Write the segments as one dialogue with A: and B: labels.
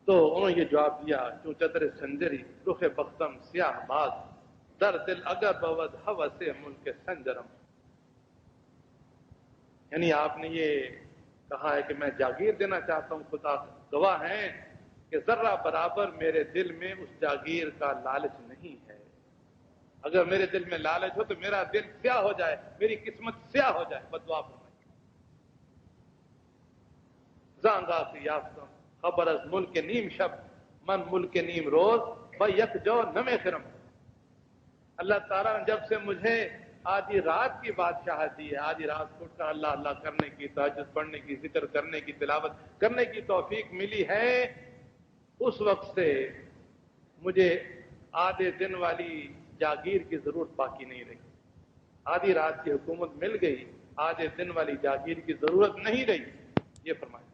A: تو انہوں نے یہ جواب دیا چون چدر سنجری رخ بختم سیاہ باز در دل اگر بود حوث ملک سنجرم. یعنی آپ نے یہ کہا ہے کہ میں جاگیر دینا چاہتا ہوں، خدا گواہ ہیں کہ ذرہ برابر میرے دل میں اس جاگیر کا لالچ نہیں ہے. اگر میرے دل میں لالچ ہو تو میرا دل سیاہ ہو جائے، میری قسمت سیاہ ہو جائے. بدعا فرمائی زانگا سے یافتم خبر از ملک نیم شب من ملک نیم روز و یک جو نم خرم. اللہ تعالیٰ نے جب سے مجھے آدھی رات کی بادشاہت دی ہے، آدھی رات اٹھ کر اللہ اللہ کرنے کی، تہجد پڑھنے کی، ذکر کرنے کی، تلاوت کرنے کی توفیق ملی ہے، اس وقت سے مجھے آدھے دن والی جاگیر کی ضرورت باقی نہیں رہی. آدھی رات کی حکومت مل گئی، آدھے دن والی جاگیر کی ضرورت نہیں رہی. یہ فرمایا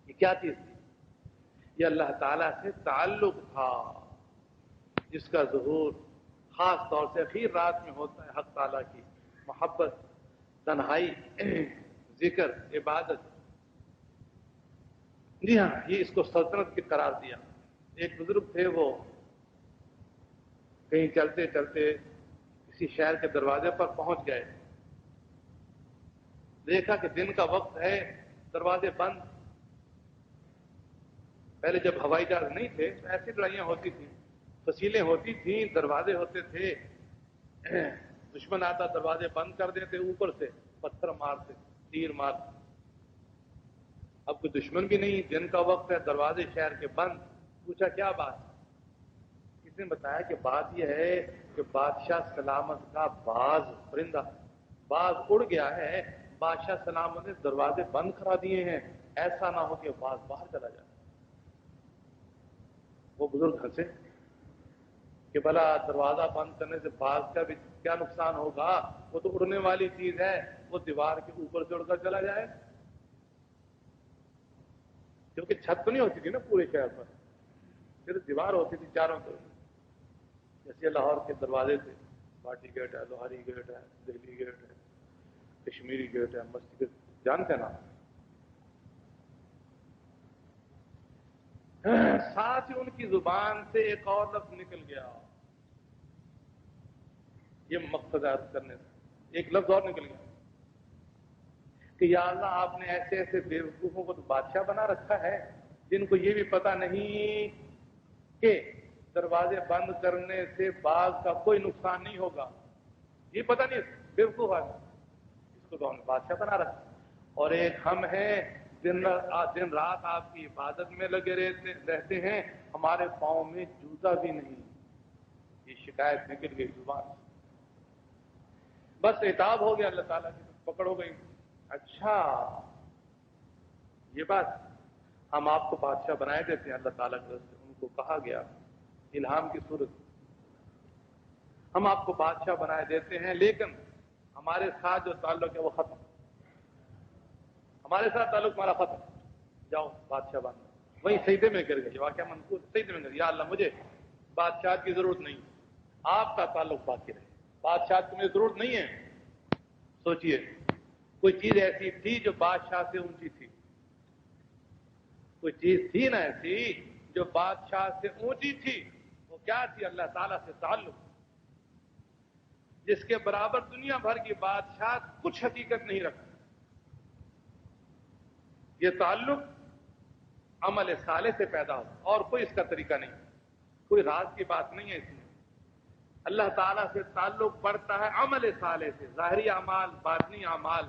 A: یہ کیا چیز تھی؟ یہ اللہ تعالیٰ سے تعلق تھا جس کا ظہور خاص طور سے اخیر رات میں ہوتا ہے. حق تعالیٰ کی محبت، تنہائی، ذکر، عبادت. جی ہاں، یہ اس کو سلطنت کی قرار دیا. ایک بزرگ تھے، وہ کہیں چلتے چلتے کسی شہر کے دروازے پر پہنچ گئے. دیکھا کہ دن کا وقت ہے، دروازے بند. پہلے جب ہوائی جہاز نہیں تھے تو ایسی لڑائیاں ہوتی تھیں، فصیلیں ہوتی تھیں، دروازے ہوتے تھے. دشمن آتا دروازے بند کر دیتے، اوپر سے پتھر مارتے، تیر مارتے. اب کوئی دشمن بھی نہیں، دن کا وقت ہے، دروازے شہر کے بند. پوچھا کیا بات؟ کس نے بتایا کہ بات یہ ہے کہ بادشاہ سلامت کا باز پرندہ باز اڑ گیا ہے، بادشاہ سلامت نے دروازے بند کرا دیے ہیں، ایسا نہ ہو کہ باز باہر چلا جائے. وہ بزرگ ہنسے کہ بھلا دروازہ بند کرنے سے باز کا بھی کیا نقصان ہوگا؟ وہ تو اڑنے والی چیز ہے، وہ دیوار کے اوپر سے اڑ کر چلا جائے. کیونکہ چھت تو نہیں ہوتی تھی نا پورے شہر پر، صرف دیوار ہوتی تھی چاروں طرف. جیسے لاہور کے دروازے تھے، بھاٹی گیٹ ہے، لوہاری گیٹ ہے، دہلی گیٹ ہے، کشمیری گیٹ ہے، مسجد گیٹ، جانتے نا. ساتھ ہی ان کی زبان سے ایک اور لفظ نکل گیا، یہ مقصد عرض کرنے سے ایک لفظ اور نکل گیا کہ یا اللہ آپ نے ایسے ایسے بیوقوفوں کو تو بادشاہ بنا رکھا ہے جن کو یہ بھی پتہ نہیں کہ دروازے بند کرنے سے باز کا کوئی نقصان نہیں ہوگا. یہ پتہ نہیں، بیوقوف آدمی، اس کو تو ہم نے بادشاہ بنا رکھا. اور ایک ہم ہیں دن رات آپ کی عبادت میں لگے رہتے ہیں، ہمارے پاؤں میں جوتا بھی نہیں. یہ شکایت نکل گئی زبان سے. بس عتاب ہو گیا، اللہ تعالیٰ کی پکڑ ہو گئی. اچھا یہ بات، ہم آپ کو بادشاہ بنائے دیتے ہیں اللہ تعالیٰ کی طرف سے. ان کو کہا گیا الہام کی صورت، ہم آپ کو بادشاہ بنائے دیتے ہیں لیکن ہمارے ساتھ جو تعلق ہے وہ ختم. ہمارے ساتھ تعلق ہمارا ختم، جاؤ بادشاہ بن. وہی سجدے میں گر گئے. یہ واقعہ منقول، سجدے میں گر گئے. یا اللہ مجھے بادشاہت کی ضرورت نہیں، آپ کا تعلق باقی رہے. بادشاہت کی مجھے ضرورت نہیں ہے. سوچئے کوئی چیز ایسی تھی جو بادشاہ سے اونچی تھی، کوئی چیز تھی نا ایسی جو بادشاہ سے اونچی تھی. وہ کیا تھی؟ اللہ تعالیٰ سے تعلق، جس کے برابر دنیا بھر کی بادشاہ کچھ حقیقت نہیں رکھتی. یہ تعلق عمل صالح سے پیدا ہو، اور کوئی اس کا طریقہ نہیں، کوئی راز کی بات نہیں ہے. اس میں اللہ تعالیٰ سے تعلق بڑھتا ہے عمل صالح سے، ظاہری اعمال، باطنی اعمال،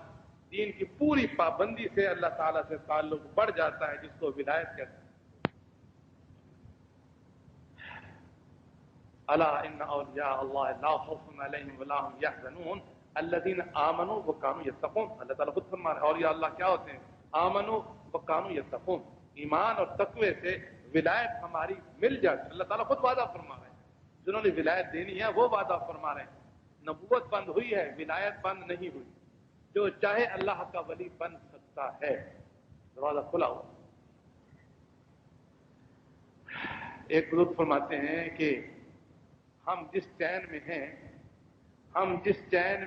A: دین کی پوری پابندی سے اللہ تعالیٰ سے تعلق بڑھ جاتا ہے، جس کو ولایت کہتے ہیں. الا ان اولیاء اللہ لا خوف علیہم ولا هم يحزنون الذين آمنوا وكانوا يتقون. اللہ تعالیٰ خود فرما رہے ہیں اولیاء اللہ کیا ہوتے ہیں؟ آمنوا وكانوا يتقون. ایمان اور تقوی سے ولایت ہماری مل جاتی. اللہ تعالیٰ خود وعدہ فرما رہے ہیں، جنہوں نے ولایت دینی ہے وہ وعدہ فرما رہے ہیں. نبوت بند ہوئی ہے، ولایت بند نہیں ہوئی. جو چاہے اللہ کا ولی بن سکتا ہے، دروازہ کھلا ہوا. ایک بزرگ فرماتے ہیں کہ ہم جس چین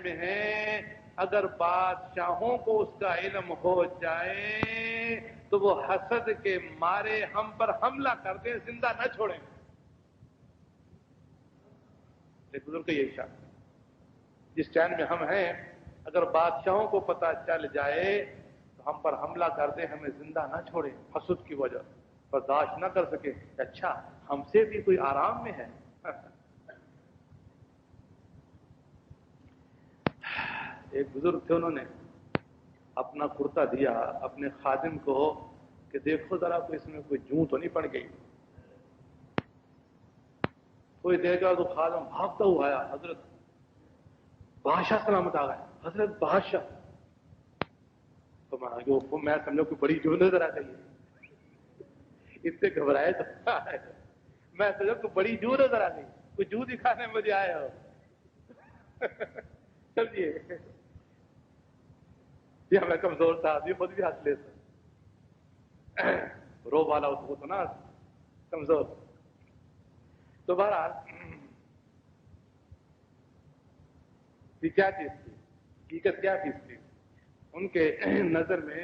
A: میں ہیں اگر بادشاہوں کو اس کا علم ہو جائے تو وہ حسد کے مارے ہم پر حملہ کر دیں، زندہ نہ چھوڑیں۔ ایک بزرگ کا یہ اشارہ، جس چین میں ہم ہیں اگر بادشاہوں کو پتہ چل جائے تو ہم پر حملہ کر دیں، ہمیں زندہ نہ چھوڑیں، حسد کی وجہ برداشت نہ کر سکے، اچھا ہم سے بھی کوئی آرام میں ہے۔ ایک بزرگ تھے، انہوں نے اپنا کرتا دیا اپنے خادم کو کہ دیکھو ذرا کوئی اس میں کوئی جوں تو نہیں پڑ گئی۔ کوئی دیکھا تو خادم بھاگتا ہوا آیا، حضرت بادشاہ سلامت آ گئے، حضرت بادشاہ۔ تو میں سمجھو کوئی بڑی جو نظر آ گئی، اس سے گھبرائے تو میں سمجھو کوئی بڑی جو نظر آ گئی، کوئی جو دکھانے مجھے آئے ہو۔ سمجھیے یہ میں کمزور تھا، یہ خود بھی ہنس لیتا، رو والا اس کو تو نا کمزور۔ تو بہرحال یہ کیا چیز تھی، حقیقت کیا چیز تھی؟ ان کے نظر میں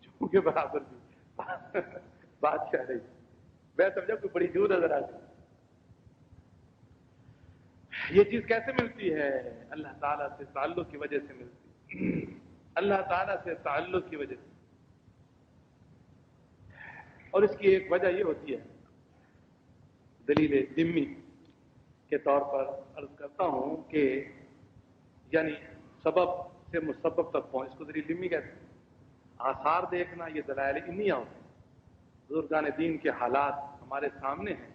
A: جو کے برابر بھی بادشاہ رہی، میں سمجھا کوئی بڑی جو نظر آ گئی۔ یہ چیز کیسے ملتی ہے؟ اللہ تعالیٰ سے تعلق کی وجہ سے ملتی ہے، اللہ تعالیٰ سے تعلق کی وجہ سے۔ اور اس کی ایک وجہ یہ ہوتی ہے، دلیل ذمی کے طور پر عرض کرتا ہوں کہ یعنی سبب سے مسبب تک پہنچ، اس کو دلیل ذمی کہتے ہیں۔ آثار دیکھنا یہ دلائل انیہ ہوتے ہیں، بزرگان دین کے حالات ہمارے سامنے ہیں،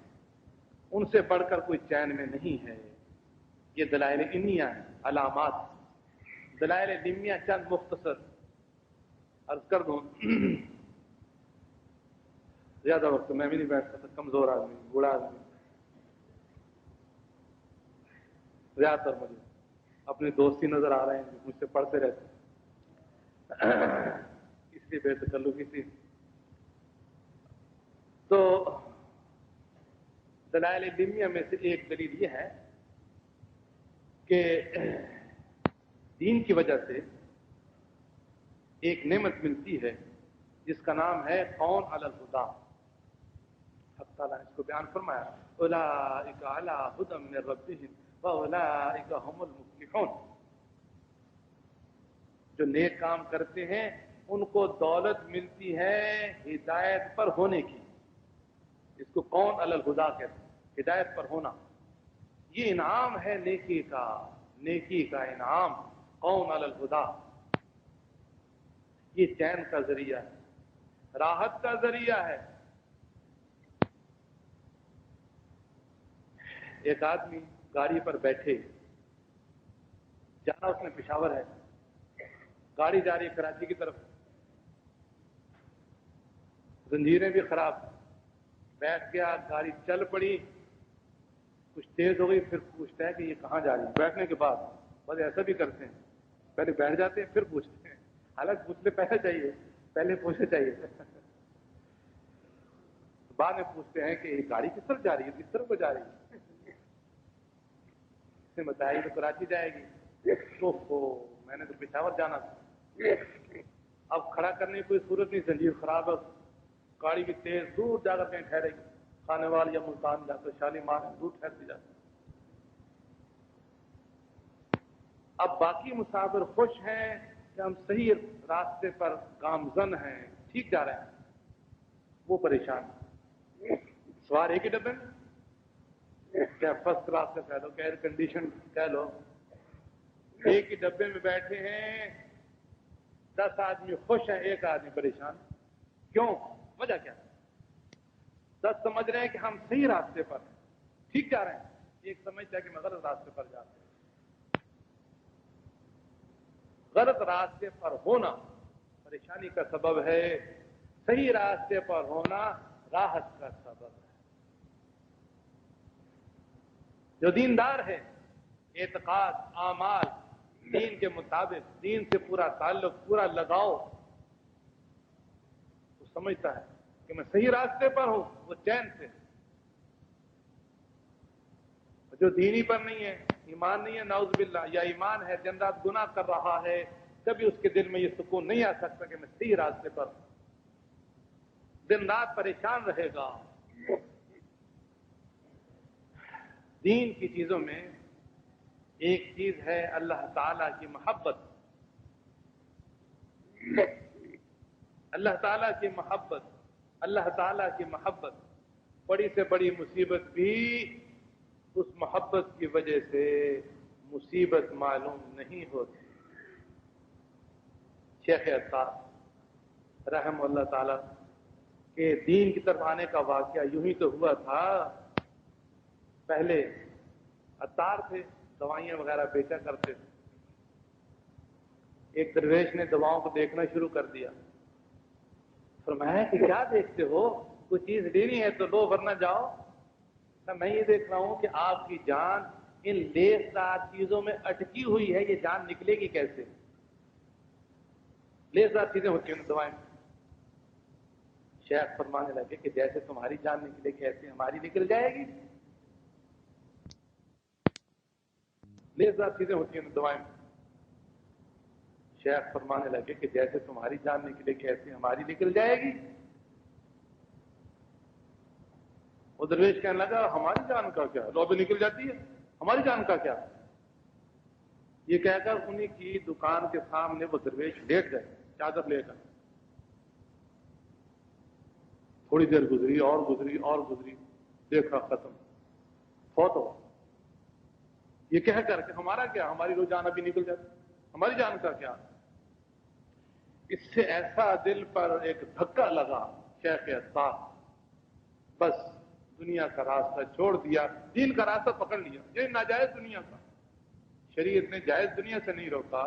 A: ان سے بڑھ کر کوئی چین میں نہیں ہے، یہ دلائل انیہ ہیں، علامات۔ دلائل ذمیہ چند مختصر عرض کر دوں، زیادہ وقت میں بھی نہیں بیٹھ سکتا، کمزور آدمی، بوڑھا آدمی، زیادہ تر مجھے اپنے دوستی نظر آ رہے ہیں، مجھ سے پڑھتے رہتے اس لیے بے تکلفی تھی۔ تو دلائل ذمیہ میں سے ایک دلیل یہ ہے کہ دین کی وجہ سے ایک نعمت ملتی ہے جس کا نام ہے کون علی الہدی۔ حق تعالیٰ نے اس کو بیان فرمایا، اولئک علی ھدی من ربہم واولئک ھم المفلحون۔ جو نیک کام کرتے ہیں ان کو دولت ملتی ہے ہدایت پر ہونے کی، اس کو کون علی الہدی کہتے ہیں، ہدایت پر ہونا۔ یہ انعام ہے نیکی کا، نیکی کا انعام، کون علی الہدی۔ یہ چین کا ذریعہ ہے، راحت کا ذریعہ ہے۔ ایک آدمی گاڑی پر بیٹھے، جانا اس نے پشاور ہے، گاڑی جا رہی کراچی کی طرف، زنجیریں بھی خراب، بیٹھ گیا، گاڑی چل پڑی، کچھ تیز ہو گئی، پھر پوچھتا ہے کہ یہ کہاں جا رہی ہے۔ بیٹھنے کے بعد بس ایسا بھی کرتے ہیں، پہلے بیٹھ جاتے ہیں پھر پوچھتے ہیں، حالانکہ پوچھنے پہلے چاہیے، پہلے پوچھنے چاہیے، بعد میں پوچھتے ہیں کہ یہ گاڑی کس طرف جا رہی ہے، کس طرف کو جا رہی ہے، اس نے بتایا تو کراچی جائے گی، تو میں نے تو پشاور جانا تھا۔ اب کھڑا کرنے کی کوئی صورت نہیں، زنجیر خراب ہے، گاڑی بھی تیز، دور جا کر کہیں ٹھہرے گی، خانے وال یا ملتان جا کر شالیمار دور ٹھہرتی جاتی۔ اب باقی مسافر خوش ہیں کہ ہم صحیح راستے پر گامزن ہیں، ٹھیک جا رہے ہیں، وہ پریشان ہیں۔ سوار ایک ہی ڈبے میں، کیا فرسٹ کلاس کا کہہ لو، کیا ایئر کنڈیشن کہہ لو، ایک ہی ڈبے میں بیٹھے ہیں، 10 آدمی خوش ہیں، ایک آدمی پریشان۔ کیوں؟ وجہ کیا؟ 10 سمجھ رہے ہیں کہ ہم صحیح راستے پر ہیں، ٹھیک جا رہے ہیں، ایک سمجھتا ہے کہ میں غلط راستے پر جا رہا ہوں۔ غلط راستے پر ہونا پریشانی کا سبب ہے، صحیح راستے پر ہونا راحت کا سبب ہے۔ جو دیندار ہے، اعتقاد، اعمال دین کے مطابق، دین سے پورا تعلق، پورا لگاؤ، وہ سمجھتا ہے کہ میں صحیح راستے پر ہوں، وہ چین سے۔ جو دینی پر نہیں ہے، ایمان نہیں ہے نعوذ باللہ، یا ایمان ہے دن رات گناہ کر رہا ہے، کبھی اس کے دل میں یہ سکون نہیں آ سکتا کہ میں صحیح راستے پر، دن رات پریشان رہے گا۔ دین کی چیزوں میں ایک چیز ہے اللہ تعالیٰ کی محبت، اللہ تعالیٰ کی محبت، اللہ تعالیٰ کی محبت۔ بڑی سے بڑی مصیبت بھی اس محبت کی وجہ سے مصیبت معلوم نہیں ہوتی۔ شیخ عطار رحم اللہ تعالیٰ کے دین کی طرف آنے کا واقعہ یوں ہی تو ہوا تھا۔ پہلے عطار تھے، دوائیاں وغیرہ بیچا کرتے تھے۔ ایک درویش نے دواؤں کو دیکھنا شروع کر دیا، فرمایا کہ کیا دیکھتے ہو، کوئی چیز لینی ہے تو لو ورنہ جاؤ۔ میں یہ دیکھ رہا ہوں کہ آپ کی جان ان لیسدار چیزوں میں اٹکی ہوئی ہے، یہ جان نکلے گی کیسے؟ لیسدار چیزیں ہوتی ہیں دوائیں۔ شیخ فرمانے لگے کہ جیسے تمہاری جان نکلے گی ایسے ہماری نکل جائے گی۔ لیسدار چیزیں ہوتی ہیں دوائیں۔ شیخ فرمانے لگے کہ جیسے تمہاری جان نکلے گی ایسے ہماری نکل جائے گی۔ وہ درویش کہنے لگا ہماری جان کا کیا، لو بھی نکل جاتی ہے، ہماری جان کا کیا؟ یہ کہہ کر انہیں کی دکان کے سامنے وہ درویش لیٹ گئے چادر لے کر۔ تھوڑی دیر گزری اور گزری اور گزری، دیکھا ختم، فوت ہو۔ یہ کہہ کر کہ ہمارا کیا، ہماری رو جان ابھی نکل جاتی، ہماری جان کا کیا؟ اس سے ایسا دل پر ایک دھکا لگا شیخ عطار، بس دنیا کا راستہ چھوڑ دیا، دین کا راستہ پکڑ لیا۔ یہ ناجائز دنیا کا، شریعت نے جائز دنیا سے نہیں روکا،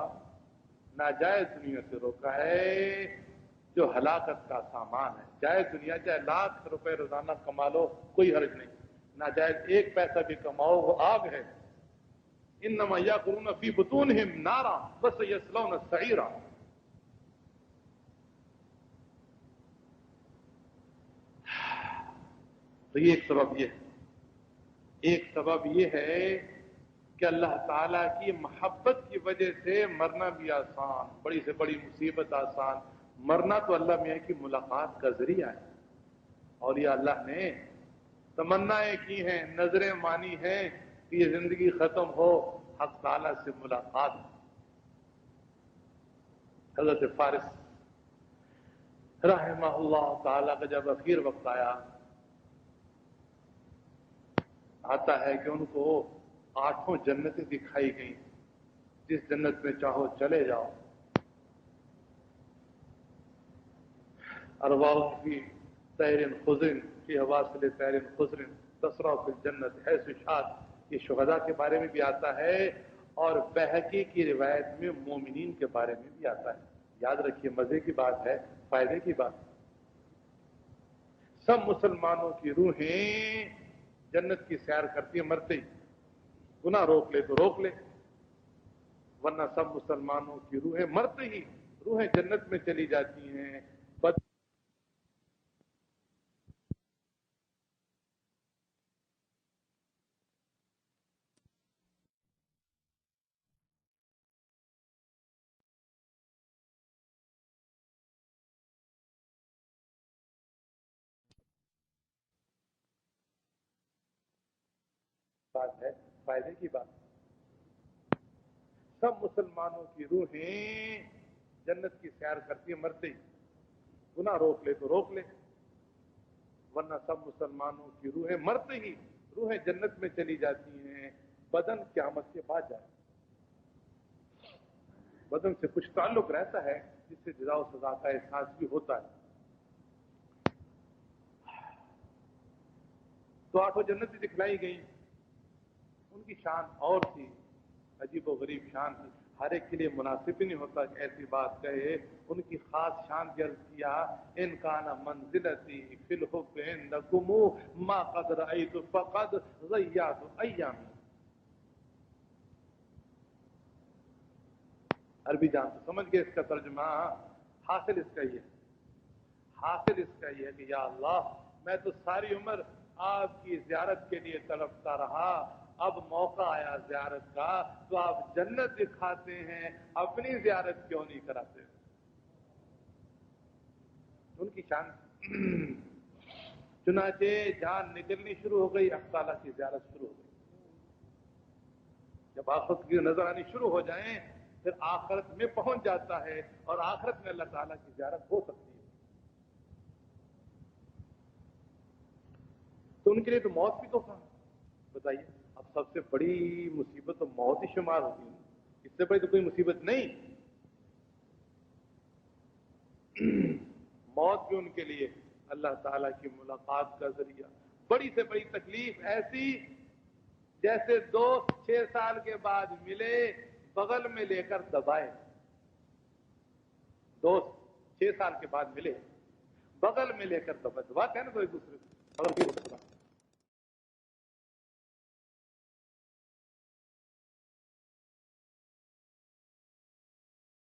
A: ناجائز دنیا سے روکا ہے جو ہلاکت کا سامان ہے۔ جائز دنیا چاہے لاکھ روپے روزانہ کما لو کوئی حرج نہیں، ناجائز ایک پیسہ بھی کماؤ وہ آگ ہے۔ انما یاکلون فی بطونہم نارا وسیصلون سعیرا۔ تو یہ ایک سبب یہ ہے، ایک سبب یہ ہے کہ اللہ تعالیٰ کی محبت کی وجہ سے مرنا بھی آسان، بڑی سے بڑی مصیبت آسان۔ مرنا تو اللہ میاں کی ملاقات کا ذریعہ ہے، اور یہ اللہ نے تمنائیں کی ہیں، نظریں مانی ہیں کہ یہ زندگی ختم ہو حق تعالیٰ سے ملاقات۔ حضرت فارس رحمہ اللہ تعالیٰ کا جب اخیر وقت آتا ہے کہ ان کو 8 جنتیں دکھائی گئیں، جس جنت میں چاہو چلے جاؤ۔ ارواح کی طیر خضر فی حواصل طیر خضر تسرع فی الجنت حیث شاءت، یہ شہداء کے بارے میں بھی آتا ہے، اور بہقی کی روایت میں مومنین کے بارے میں بھی آتا ہے۔ یاد رکھیے، مزے کی بات ہے، فائدے کی بات۔ سب مسلمانوں کی روحیں جنت کی سیر کرتی ہے مرتے ہی، گناہ روک لے تو روک لے، ورنہ سب مسلمانوں کی روحیں مرتے ہی روحیں جنت میں چلی جاتی ہیں۔ بات ہے فائدے کی بات۔ سب مسلمانوں کی روحیں جنت کی سیر کرتی ہے مرتے ہی، گناہ روک لے تو روک لے، ورنہ سب مسلمانوں کی روحیں مرتے ہی روحیں جنت میں چلی جاتی ہیں۔ بدن قیامت کے بعد جائے، بدن سے کچھ تعلق رہتا ہے جس سے جزا و سزا کا احساس بھی ہوتا ہے۔ تو 8 جنتیں دکھلائی گئیں، ان کی شان اور تھی، عجیب و غریب شان تھی، ہر ایک کے لیے مناسب ہی نہیں ہوتا کہ ایسی بات کہے۔ ان کی خاص شان کی عرض کیا، ان کان منزلتی فی الحب عندکم ما قد رأیت فقد ضیعت ایامی۔ عربی جان تو سمجھ گئے اس کا ترجمہ، حاصل اس کا یہ ہے، حاصل اس کا یہ ہے کہ یا اللہ میں تو ساری عمر آپ کی زیارت کے لیے تڑپتا رہا، اب موقع آیا زیارت کا تو آپ جنت دکھاتے ہیں، اپنی زیارت کیوں نہیں کراتے؟ ان کی شان چنانچہ جان نکلنی شروع ہو گئی، اللہ تعالیٰ کی زیارت شروع ہو گئی۔ جب آخرت کی نظر آنی شروع ہو جائیں پھر آخرت میں پہنچ جاتا ہے، اور آخرت میں اللہ تعالیٰ کی زیارت ہو سکتی ہے۔ تو ان کے لیے تو موت بھی تحفہ ہے۔ بتائیے، اب سب سے بڑی مصیبت تو موت ہی شمار ہوتی ہے، اس سے بڑی تو کوئی مصیبت نہیں۔ موت بھی ان کے لیے اللہ تعالیٰ کی ملاقات کا ذریعہ۔ بڑی سے بڑی تکلیف ایسی جیسے دوست 6 سال کے بعد ملے، بغل میں لے کر دبائے۔ دوست 6 سال کے بعد ملے، بغل میں لے کر دباتے ہیں نا تو ایک دوسرے کو، بغل کی